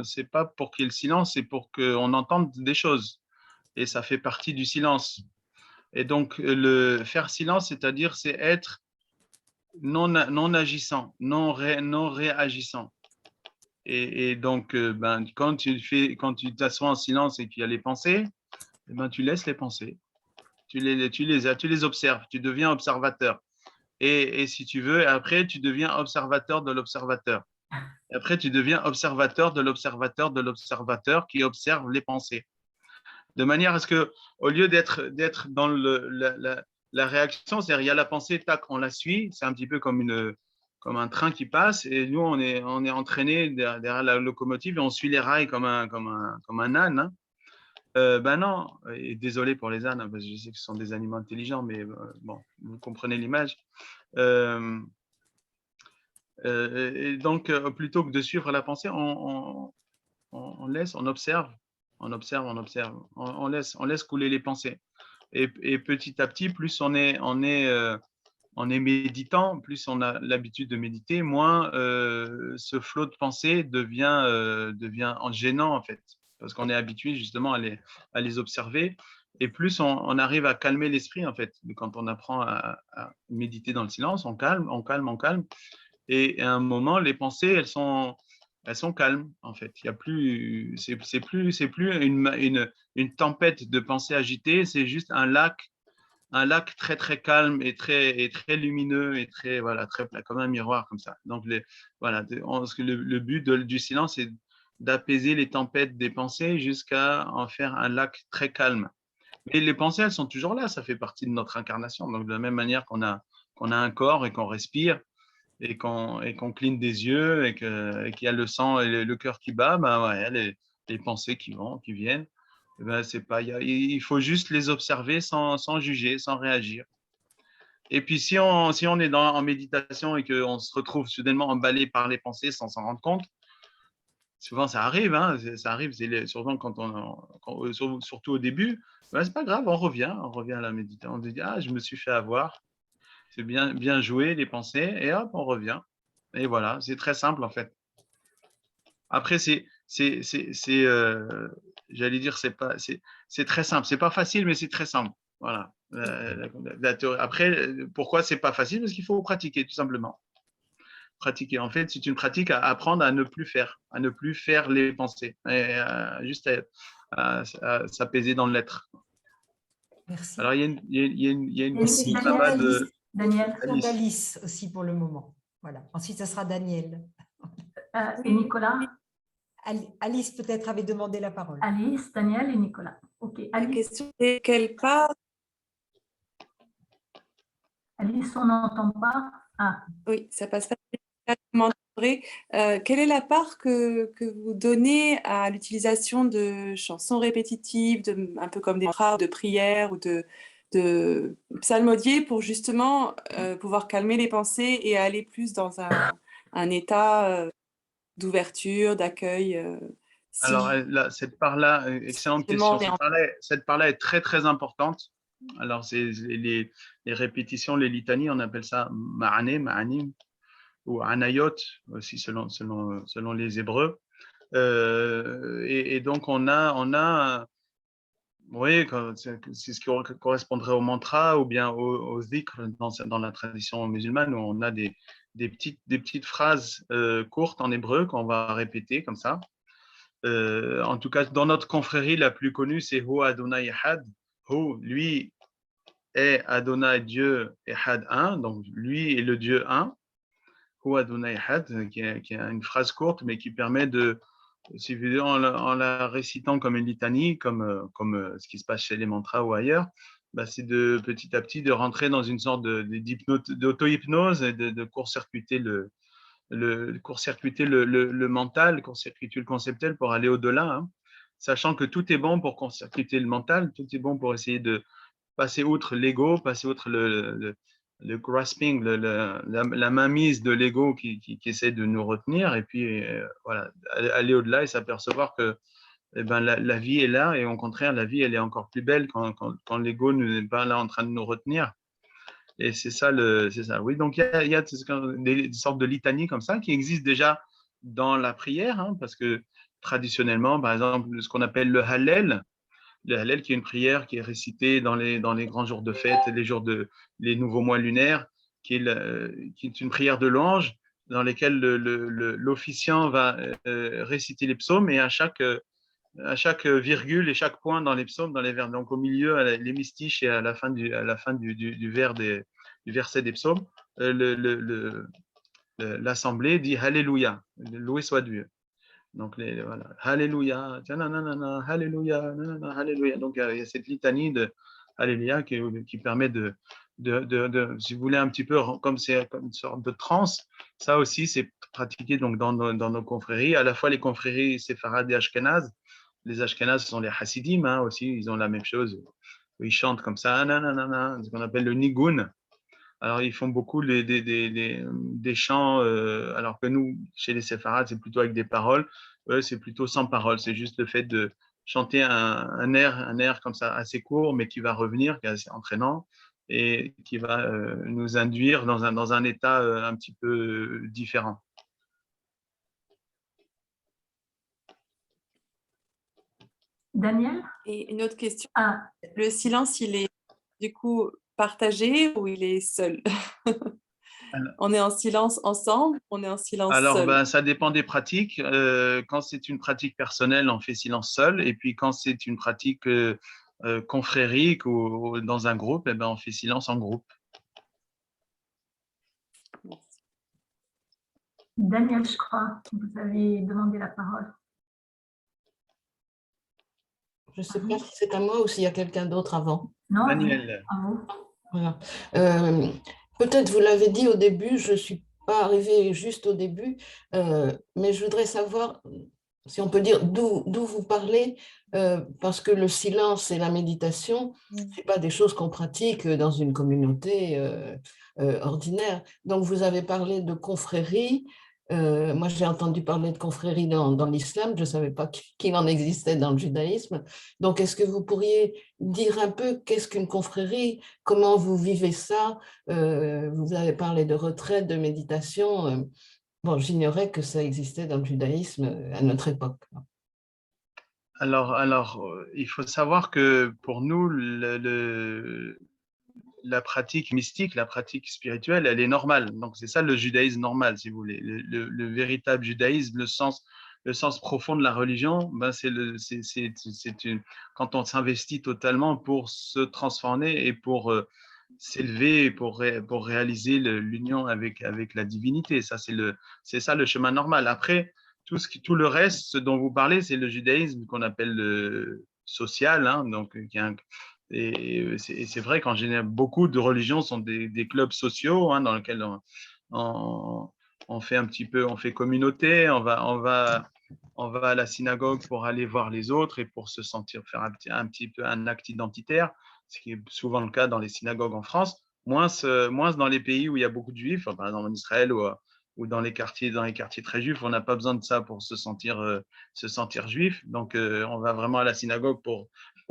c'est pas pour qu'il y ait le silence, c'est pour qu'on entende des choses. Et ça fait partie du silence. Et donc, le faire silence, c'est-à-dire, c'est être non agissant, non réagissant. Et donc, quand tu t'assois en silence et qu'il y a les pensées, tu laisses les pensées. Tu les observes, tu deviens observateur. Et si tu veux, après, tu deviens observateur de l'observateur. Après, tu deviens observateur de l'observateur de l'observateur qui observe les pensées. De manière à ce que, au lieu d'être dans la réaction, c'est-à-dire il y a la pensée, tac, on la suit, c'est un petit peu comme un train qui passe, et nous, on est entraîné derrière la locomotive et on suit les rails comme un âne. Hein. Non, et désolé pour les ânes, hein, parce que je sais que ce sont des animaux intelligents, mais bon, vous comprenez l'image. Et donc, plutôt que de suivre la pensée, on laisse, on observe, on laisse couler les pensées. Et petit à petit, plus on est méditant, plus on a l'habitude de méditer, moins ce flot de pensée devient gênant en fait, parce qu'on est habitué justement à les observer, et plus on arrive à calmer l'esprit en fait. Quand on apprend à méditer dans le silence, on calme, et à un moment, les pensées, elles sont calmes en fait. Il y a plus, c'est plus une tempête de pensées agitées, c'est juste un lac très très calme et très lumineux et très plat, comme un miroir comme ça. Donc le but du silence, c'est d'apaiser les tempêtes des pensées jusqu'à en faire un lac très calme. Mais les pensées, elles sont toujours là, ça fait partie de notre incarnation. Donc de la même manière qu'on a un corps et qu'on respire et qu'on cligne des yeux et qu'il y a le sang et le cœur qui bat, les pensées qui viennent. C'est pas, il faut juste les observer sans juger, sans réagir. Et puis, si on est en méditation et qu'on se retrouve soudainement emballé par les pensées sans s'en rendre compte, souvent ça arrive, hein, surtout au début, c'est pas grave, on revient à la méditation. On se dit, je me suis fait avoir, c'est bien joué les pensées, et hop, on revient. Et voilà, c'est très simple en fait. Après, j'allais dire, c'est très simple. C'est pas facile, mais c'est très simple. Voilà. La théorie. Après, pourquoi c'est pas facile? Parce qu'il faut pratiquer, tout simplement. Pratiquer. En fait, c'est une pratique à apprendre à ne plus faire les pensées, et juste à s'apaiser dans l'être. Merci. Alors, il y a une Merci. là-bas de Daniel. Alice aussi pour le moment. Voilà. Ensuite, ça sera Daniel. Et Nicolas. Alice peut-être avait demandé la parole. Alice, Daniel et Nicolas. Ok. La Alice. question est quelle part? Alice, on n'entend pas. Oui, ça passe pas. Quelle est la part que vous donnez à l'utilisation de chansons répétitives, un peu comme des phrases de prière ou de de psalmodier pour justement pouvoir calmer les pensées et aller plus dans un état d'ouverture, d'accueil. Alors, cette part-là, excellente question. Cette part-là est très, très importante. Alors, c'est les répétitions, les litanies, on appelle ça ma'ané, ma'anim, ou anayot, aussi selon les Hébreux. Et donc, on a oui, c'est ce qui correspondrait au mantra ou bien au zikr dans la tradition musulmane, où on a des petites phrases courtes en hébreu qu'on va répéter comme ça. En tout cas, dans notre confrérie, la plus connue, c'est Hu Adonai Echad. Hu, lui, est Adonai Dieu Echad un, donc lui est le Dieu un. Hu Adonai Echad, qui est une phrase courte, mais qui permet de, si vous voulez, en la récitant comme une litanie, comme ce qui se passe chez les mantras ou ailleurs, bah, c'est de petit à petit de rentrer dans une sorte d'auto-hypnose et de court-circuiter court-circuiter le mental, court-circuiter le conceptuel pour aller au-delà, hein, sachant que tout est bon pour court-circuiter le mental, tout est bon pour essayer de passer outre l'ego, passer outre le grasping, la mainmise de l'ego qui essaie de nous retenir, et puis voilà, aller au-delà et s'apercevoir que eh ben, la vie est là, et au contraire, la vie elle est encore plus belle quand l'ego n'est pas là en train de nous retenir. Et c'est ça, oui. Donc, il y a des sortes de litanies comme ça qui existent déjà dans la prière, hein, parce que traditionnellement, par exemple, ce qu'on appelle le Hallel, qui est une prière qui est récitée dans les grands jours de fête, les nouveaux mois lunaires, qui est une prière de louange dans lesquelles l'officiant va réciter les psaumes, et à chaque virgule et chaque point dans les psaumes, dans les vers, donc au milieu, les mystiches, et à la fin du verset des psaumes, l'assemblée dit Alléluia, loué soit Dieu. Donc, voilà, Alléluia, Alléluia, Alléluia. Donc, il y a cette litanie de Alléluia qui permet de, si vous voulez, un petit peu comme c'est comme une sorte de transe. Ça aussi, c'est pratiqué donc dans nos confréries, à la fois les confréries séfarades et ashkénazes. Les ashkénazes sont les hassidim, hein, aussi, ils ont la même chose. Ils chantent comme ça, ce qu'on appelle le nigun. Alors, ils font beaucoup des chants, alors que nous, chez les séfarades, c'est plutôt avec des paroles. Eux, c'est plutôt sans paroles. C'est juste le fait de chanter un air comme ça, assez court, mais qui va revenir, qui est assez entraînant, et qui va nous induire dans un état un petit peu différent. Daniel? Et une autre question. Ah, Le silence, il est du coup partagé ou il est seul? On est en silence ensemble, on est en silence Alors, seul. ben, ça dépend des pratiques. Quand c'est une pratique personnelle, on fait silence seul. Et puis, quand c'est une pratique confrérique ou dans un groupe, eh ben, on fait silence en groupe. Daniel, je crois, vous avez demandé la parole. Je ne sais pas si c'est à moi ou s'il y a quelqu'un d'autre avant. Non, Daniel. à vous. Voilà. Peut-être vous l'avez dit au début, je ne suis pas arrivée juste au début, mais je voudrais savoir, si on peut dire, d'où vous parlez, parce que le silence et la méditation, ce n'est pas des choses qu'on pratique dans une communauté ordinaire. Donc, vous avez parlé de confrérie. Moi, j'ai entendu parler de confrérie dans l'islam, je ne savais pas qu'il en existait dans le judaïsme. Donc, est-ce que vous pourriez dire un peu qu'est-ce qu'une confrérie, comment vous vivez ça? Vous avez parlé de retraite, de méditation. Bon, j'ignorais que ça existait dans le judaïsme à notre époque. Alors, il faut savoir que pour nous, la pratique mystique, la pratique spirituelle, elle est normale. Donc, c'est ça le judaïsme normal, si vous voulez. Le véritable judaïsme, le sens profond de la religion, ben quand on s'investit totalement pour se transformer et pour s'élever, pour réaliser l'union avec la divinité. Ça, c'est ça le chemin normal. Après, tout le reste, ce dont vous parlez, c'est le judaïsme qu'on appelle le social, hein, donc et c'est vrai qu'en général, beaucoup de religions sont des clubs sociaux, hein, dans lesquels on fait un petit peu, on fait communauté, on va à la synagogue pour aller voir les autres et pour se sentir, faire un petit peu un acte identitaire. ce qui est souvent le cas dans les synagogues en France, moins dans les pays où il y a beaucoup de juifs, par exemple en Israël ou dans les quartiers très juifs, on n'a pas besoin de ça pour se sentir juif. Donc, on va vraiment à la synagogue pour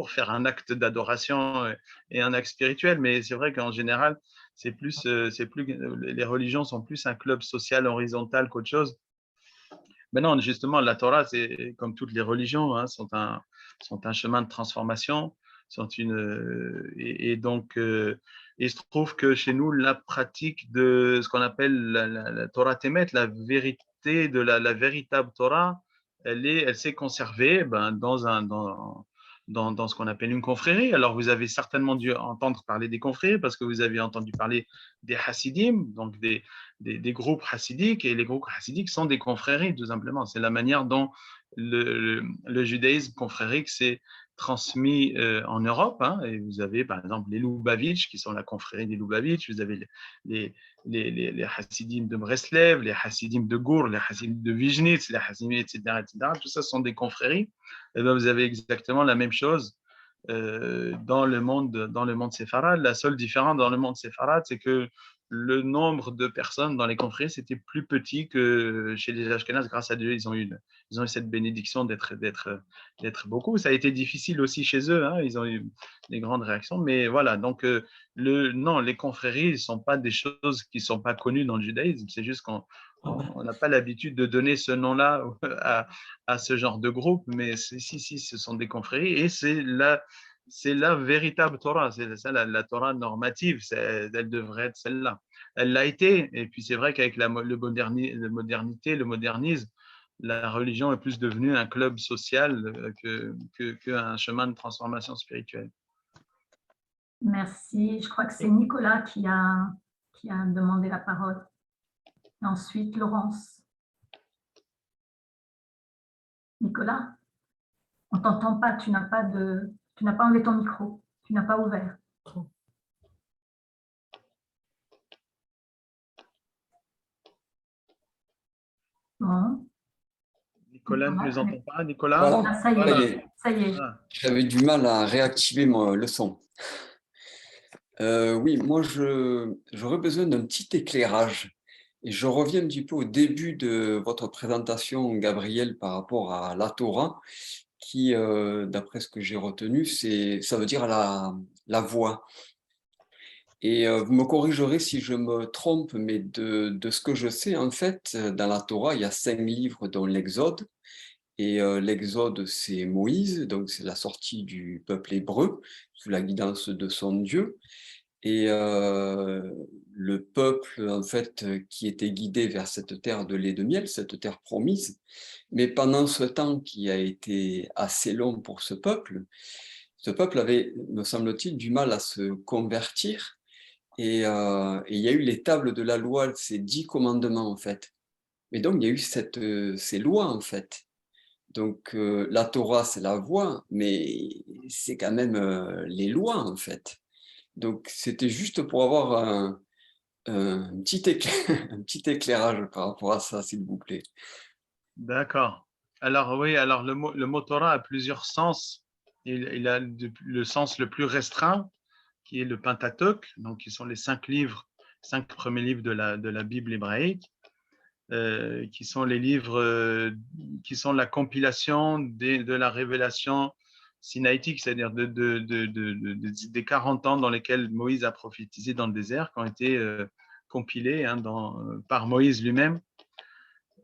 faire un acte d'adoration et un acte spirituel. Mais c'est vrai qu'en général, les religions sont plus un club social horizontal qu'autre chose. Mais non, justement, la Torah, c'est comme toutes les religions, hein, sont un chemin de transformation. Et donc, il se trouve que chez nous, la pratique de ce qu'on appelle la Torah Temet, la vérité de la véritable Torah, elle s'est conservée dans ce qu'on appelle une confrérie. Alors, vous avez certainement dû entendre parler des confréries parce que vous avez entendu parler des Hasidim, donc des groupes hassidiques, et les groupes hassidiques sont des confréries, tout simplement. C'est la manière dont le judaïsme confrérique s'est transmis en Europe, hein, et vous avez par exemple les Lubavitch qui sont la confrérie des Lubavitch, vous avez les Hassidim de Breslev, les Hassidim de Gour, les Hassidim de Vijnitz, les Hassidim, etc., etc. Tout ça sont des confréries. Et bien, vous avez exactement la même chose dans le monde séfarade. La seule différence dans le monde séfarade, c'est que le nombre de personnes dans les confréries, c'était plus petit que chez les Ashkénazes. Grâce à Dieu, ils ont eu cette bénédiction d'être beaucoup. Ça a été difficile aussi chez eux, hein, ils ont eu des grandes réactions, mais voilà. Donc, non, les confréries ne sont pas des choses qui ne sont pas connues dans le judaïsme. C'est juste qu'on n'a pas l'habitude de donner ce nom-là à ce genre de groupe, mais si, ce sont des confréries et c'est la véritable Torah, c'est ça la Torah normative, elle devrait être celle-là. Elle l'a été, et puis c'est vrai qu'avec la modernité, le modernisme, la religion est plus devenue un club social qu'un chemin de transformation spirituelle. Merci. Je crois que c'est Nicolas qui a demandé la parole. Et ensuite, Laurence. Nicolas, on ne t'entend pas, tu n'as pas enlevé ton micro, tu n'as pas ouvert. Bon. Nicolas ne nous entend pas, Nicolas? Voilà. Ah, ça y est, ça y est. J'avais du mal à réactiver le son. Oui, moi, j'aurais besoin d'un petit éclairage. Et je reviens un petit peu au début de votre présentation, Gabriel, par rapport à la Torah, qui, d'après ce que j'ai retenu, ça veut dire la voix. Et vous me corrigerez si je me trompe, mais de ce que je sais, en fait, dans la Torah, il y a 5 livres, dont l'Exode. Et l'Exode, c'est Moïse, donc c'est la sortie du peuple hébreu, sous la guidance de son Dieu. Et le peuple, en fait, qui était guidé vers cette terre de lait de miel, cette terre promise. Mais pendant ce temps qui a été assez long pour ce peuple avait, me semble-t-il, du mal à se convertir. Et il y a eu les tables de la loi, ces 10 commandements, en fait. Et donc, il y a eu ces lois, en fait. Donc, la Torah, c'est la voie, mais c'est quand même les lois, en fait. Donc, c'était juste pour avoir un petit éclairage par rapport à ça, s'il vous plaît. D'accord. Alors, oui, alors le mot Torah a plusieurs sens. Il a le sens le plus restreint, qui est le Pentateuque, donc qui sont les 5 premiers livres de la Bible hébraïque, qui sont les livres qui sont la compilation de la révélation sinaïtique, c'est-à-dire des 40 ans dans lesquels Moïse a prophétisé dans le désert, qui ont été compilés par Moïse lui-même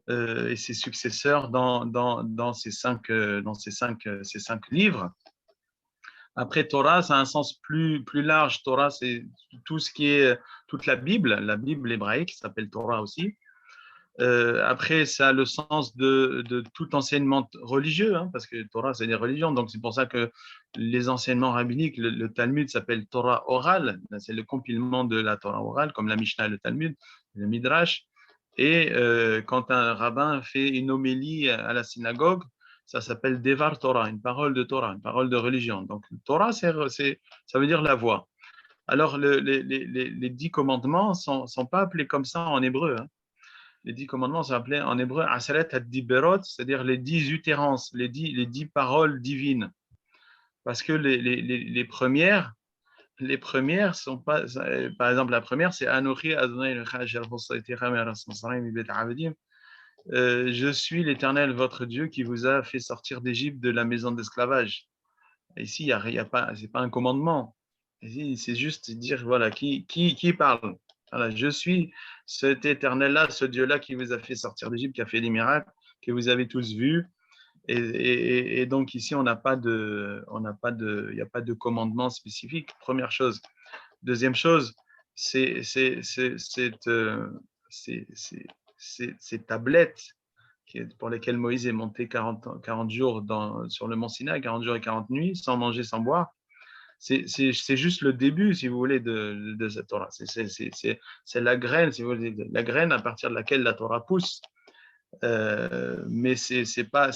et ses successeurs dans ces 5 livres. Après, Torah, ça a un sens plus large. Torah, c'est tout ce qui est toute la Bible hébraïque, qui s'appelle Torah aussi. Après, ça a le sens de tout enseignement religieux, hein, parce que Torah, c'est des religions. Donc, c'est pour ça que les enseignements rabbiniques, le Talmud s'appelle Torah orale. C'est le compilement de la Torah orale, comme la Mishnah et le Talmud, le Midrash. Et quand un rabbin fait une homélie à la synagogue, ça s'appelle Devar Torah, une parole de Torah, une parole de religion. Donc, Torah, ça veut dire la voix. Alors, les 10 commandements ne sont pas appelés comme ça en hébreu. Hein. Les 10 commandements sont appelés en hébreu Aseret ad-Diberot, c'est-à-dire les 10 utérances, les 10 paroles divines. Parce que les premières, les premières sont pas, par exemple, la première, c'est Anochi Adonai Elohecha asher hosaitecha me'aretz Mitzrayim mibet Avadim. Je suis l'Éternel, votre Dieu, qui vous a fait sortir d'Égypte de la maison d'esclavage. Ici, il y a pas, c'est pas un commandement. Ici, c'est juste dire, voilà, qui parle. Voilà, je suis cet Éternel-là, ce Dieu-là qui vous a fait sortir d'Égypte, qui a fait des miracles, que vous avez tous vus. Et donc ici, il n'y a pas de commandement spécifique, première chose. Deuxième chose, ces tablettes pour lesquelles Moïse est monté 40 jours sur le mont Sinaï, 40 jours et 40 nuits, sans manger, sans boire. C'est juste le début, si vous voulez, de cette Torah. C'est la graine, si vous voulez, la graine à partir de laquelle la Torah pousse. Mais c'est pas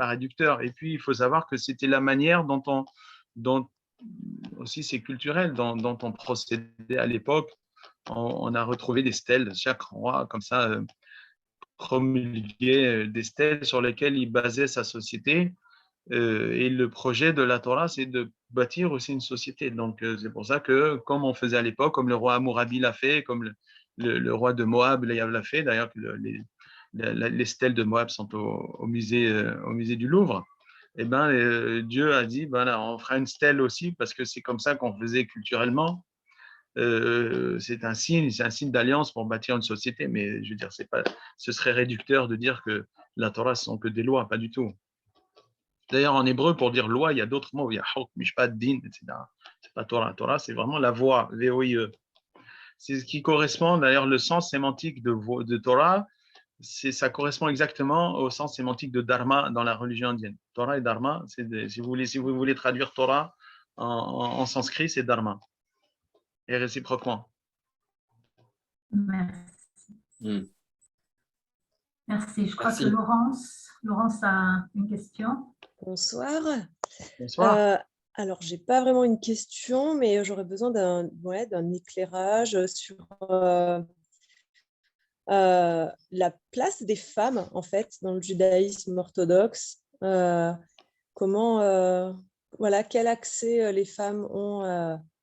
réducteur. Et puis, il faut savoir que c'était la manière dont aussi c'est culturel, dont on procédait à l'époque. On a retrouvé des stèles, chaque roi, comme ça, promulguait des stèles sur lesquelles il basait sa société. Et le projet de la Torah, c'est de bâtir aussi une société. Donc, c'est pour ça que, comme on faisait à l'époque, comme le roi Hammurabi l'a fait, comme le roi de Moab l'a fait, d'ailleurs, les stèles de Moab sont au musée du Louvre. Eh ben, Dieu a dit, ben là, on fera une stèle aussi, parce que c'est comme ça qu'on faisait culturellement. C'est un signe d'alliance pour bâtir une société, mais je veux dire, ce serait réducteur de dire que la Torah ce sont que des lois, pas du tout. D'ailleurs, en hébreu, pour dire loi, il y a d'autres mots, il y a hok, mishpat, din, etc. C'est pas Torah. Torah, c'est vraiment la voix, V-O-I-E. C'est ce qui correspond, d'ailleurs, le sens sémantique de Torah, ça correspond exactement au sens sémantique de Dharma dans la religion indienne. Torah et Dharma, si vous voulez traduire Torah en sanskrit, c'est Dharma. Et réciproquement. Merci. Merci. Je crois que Laurence a une question. Bonsoir. Bonsoir. Alors, je n'ai pas vraiment une question, mais j'aurais besoin d'un éclairage sur la place des femmes, en fait, dans le judaïsme orthodoxe. Quel accès les femmes ont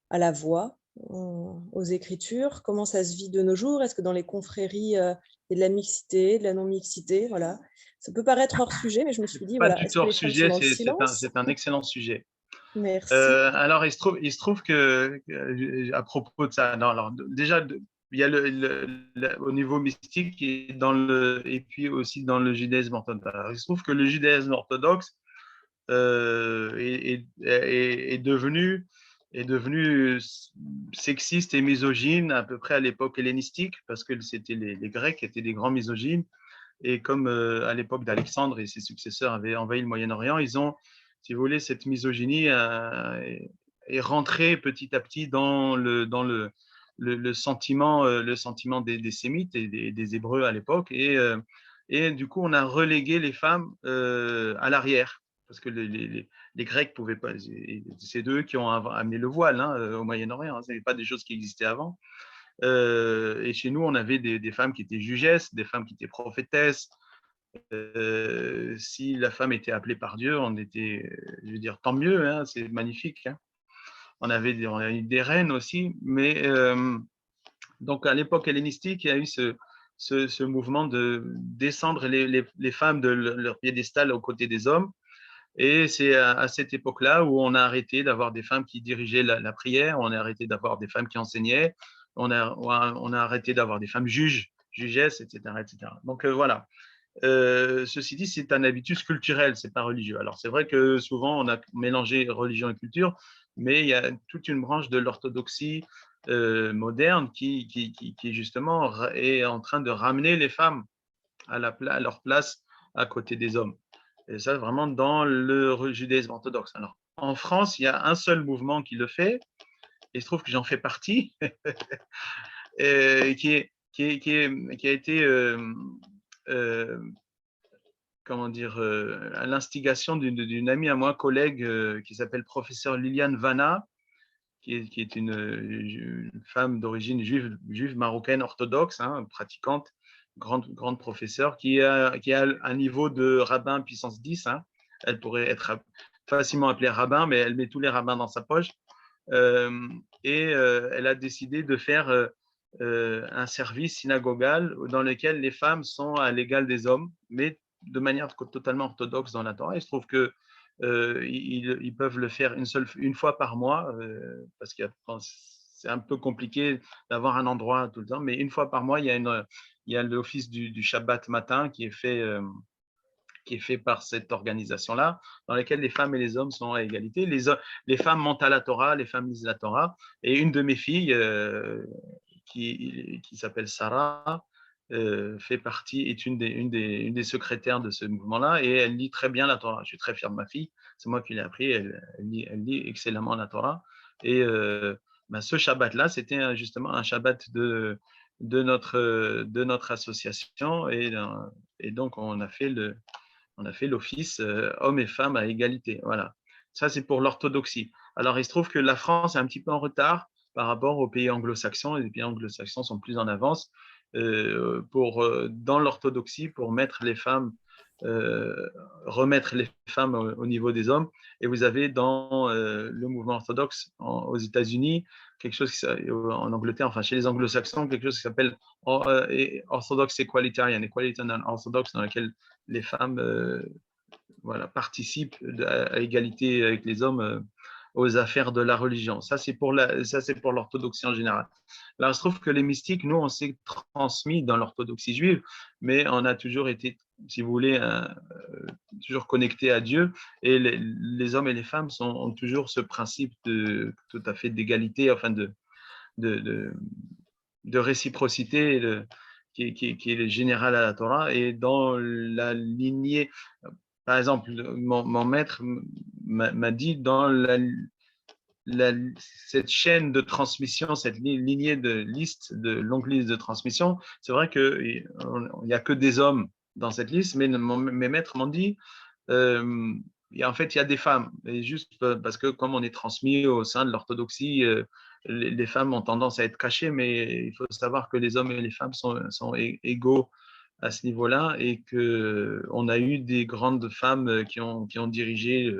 à la voix, aux écritures, comment ça se vit de nos jours, est-ce que dans les confréries, il y a de la mixité, de la non-mixité, voilà. Ça peut paraître hors sujet, mais je me suis dit, pas voilà, du est-ce tout que hors les femmes sujet, sont dans le silence? c'est un excellent sujet. Merci. Alors, il se trouve que, à propos de ça, alors, déjà, il y a au niveau mystique et puis aussi dans le judaïsme orthodoxe. Alors, il se trouve que le judaïsme orthodoxe est devenu sexiste et misogyne à peu près à l'époque hellénistique, parce que c'était les Grecs qui étaient des grands misogynes. Et comme à l'époque d'Alexandre et ses successeurs avaient envahi le Moyen-Orient, ils ont, si vous voulez, cette misogynie est rentrée petit à petit dans le sentiment des Sémites et des Hébreux à l'époque. Et du coup, on a relégué les femmes à l'arrière, parce que les Grecs pouvaient pas. C'est eux qui ont amené le voile au Moyen-Orient. Ce n'est pas des choses qui existaient avant. Et chez nous, on avait des femmes qui étaient jugesses, des femmes qui étaient prophétesses. Si la femme était appelée par Dieu, on était, je veux dire, tant mieux, hein, c'est magnifique. Hein. On a eu des reines aussi, mais donc à l'époque hellénistique, il y a eu ce mouvement de descendre les femmes de leur piédestal aux côtés des hommes. Et c'est à cette époque-là où on a arrêté d'avoir des femmes qui dirigeaient la prière, on a arrêté d'avoir des femmes qui enseignaient, on a arrêté d'avoir des femmes jugesses, etc. etc. Donc voilà. Ceci dit, c'est un habitus culturel, c'est pas religieux. Alors c'est vrai que souvent on a mélangé religion et culture, mais il y a toute une branche de l'orthodoxie moderne qui justement est en train de ramener les femmes à leur place à côté des hommes. Et ça, vraiment dans le judaïsme orthodoxe. Alors, en France, il y a un seul mouvement qui le fait, et il se trouve que j'en fais partie, qui a été, comment dire, à l'instigation d'une amie à moi, collègue, qui s'appelle professeure Liliane Vanna, qui est une femme d'origine juive marocaine orthodoxe, hein, pratiquante, grande professeure, qui a un niveau de rabbin puissance 10. Hein. Elle pourrait être facilement appelée rabbin, mais elle met tous les rabbins dans sa poche. Elle a décidé de faire un service synagogal dans lequel les femmes sont à l'égal des hommes, mais de manière totalement orthodoxe dans la Torah. Il se trouve que ils peuvent le faire une fois par mois, parce que c'est un peu compliqué d'avoir un endroit tout le temps, mais une fois par mois, il y a l'office du Shabbat matin qui est fait par cette organisation-là, dans laquelle les femmes et les hommes sont à égalité. Les femmes montent à la Torah, les femmes lisent la Torah, et une de mes filles, qui s'appelle Sarah, fait partie, est une des secrétaires de ce mouvement-là, et elle lit très bien la Torah. Je suis très fier de ma fille, c'est moi qui l'ai appris, elle lit excellemment la Torah. Et ce Shabbat-là, c'était justement un Shabbat de notre association, et donc on a fait l'office hommes et femmes à égalité. Voilà. Ça, c'est pour l'orthodoxie. Alors, il se trouve que la France est un petit peu en retard par rapport aux pays anglo-saxons. Les pays anglo-saxons sont plus en avance dans l'orthodoxie pour remettre les femmes au niveau des hommes. Et vous avez dans le mouvement orthodoxe aux États-Unis, quelque chose en Angleterre, enfin chez les anglo-saxons, quelque chose qui s'appelle Orthodox Equalitarian Orthodox, dans lequel les femmes participent à égalité avec les hommes aux affaires de la religion. Ça, c'est pour l'orthodoxie en général. Là, il se trouve que les mystiques, nous, on s'est transmis dans l'orthodoxie juive, mais on a toujours été, si vous voulez, toujours connectés à Dieu, et les hommes et les femmes ont toujours ce principe tout à fait d'égalité, enfin de réciprocité qui est générale à la Torah. Et dans la lignée, par exemple, mon maître m'a dit, dans cette chaîne de transmission, cette lignée de longue liste de transmission, c'est vrai qu'il n'y a que des hommes dans cette liste, mais mes maîtres m'ont dit, en fait, il y a des femmes. Et juste parce que comme on est transmis au sein de l'orthodoxie, les femmes ont tendance à être cachées, mais il faut savoir que les hommes et les femmes sont égaux à ce niveau-là, et qu'on a eu des grandes femmes qui ont dirigé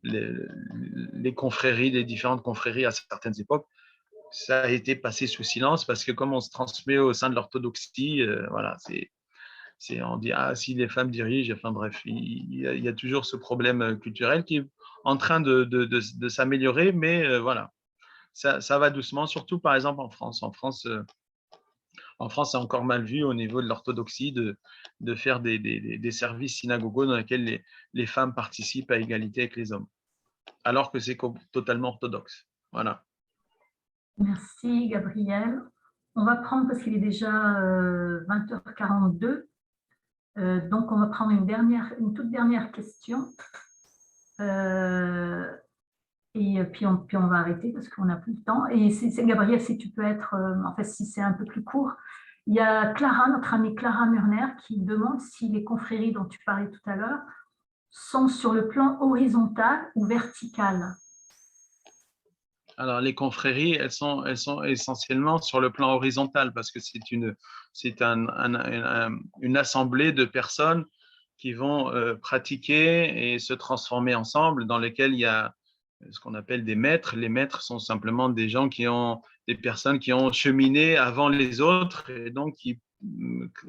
les confréries, les différentes confréries à certaines époques. Ça a été passé sous silence parce que comme on se transmet au sein de l'orthodoxie, voilà, on dit, ah, si les femmes dirigent, enfin bref, il y a toujours ce problème culturel qui est en train de s'améliorer, mais voilà, ça va doucement, surtout par exemple en France. En France, c'est encore mal vu au niveau de l'orthodoxie de faire des services synagogaux dans lesquels les femmes participent à égalité avec les hommes, alors que c'est totalement orthodoxe. Voilà. Merci, Gabriel. On va prendre, parce qu'il est déjà 20h42, donc on va prendre une toute dernière question. Et puis on va arrêter parce qu'on n'a plus le temps. Et Gabriel, si tu peux être, en fait, si c'est un peu plus court, il y a Clara, notre amie Clara Murner, qui demande si les confréries dont tu parlais tout à l'heure sont sur le plan horizontal ou vertical. Alors, les confréries, elles sont essentiellement sur le plan horizontal parce que c'est une assemblée de personnes qui vont pratiquer et se transformer ensemble, dans lesquelles il y a ce qu'on appelle des maîtres. Les maîtres sont simplement des personnes qui ont cheminé avant les autres, et donc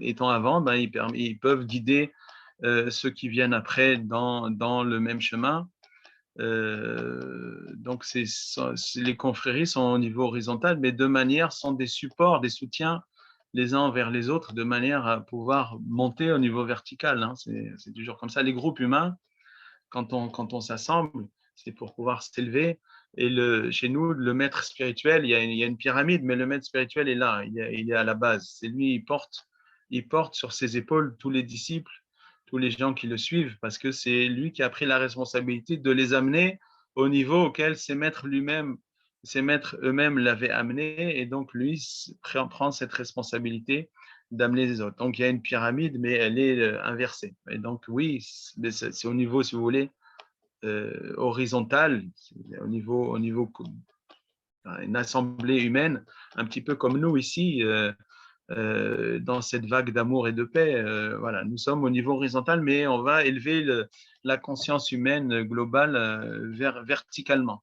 étant avant, ils peuvent guider ceux qui viennent après dans le même chemin. Donc les confréries sont au niveau horizontal, mais sont des supports, des soutiens les uns envers les autres, de manière à pouvoir monter au niveau vertical, hein. C'est toujours comme ça. Les groupes humains, quand on s'assemble, c'est pour pouvoir s'élever. Et chez nous, le maître spirituel, il y a une pyramide, mais le maître spirituel est là, il est à la base. C'est lui, il porte sur ses épaules tous les disciples, tous les gens qui le suivent, parce que c'est lui qui a pris la responsabilité de les amener au niveau auquel ses maîtres eux-mêmes l'avaient amené, et donc lui prend cette responsabilité d'amener les autres. Donc il y a une pyramide, mais elle est inversée. Et donc oui, c'est au niveau, si vous voulez, horizontal, au niveau une assemblée humaine, un petit peu comme nous ici, dans cette vague d'amour et de paix. Voilà, nous sommes au niveau horizontal, mais on va élever la conscience humaine globale verticalement.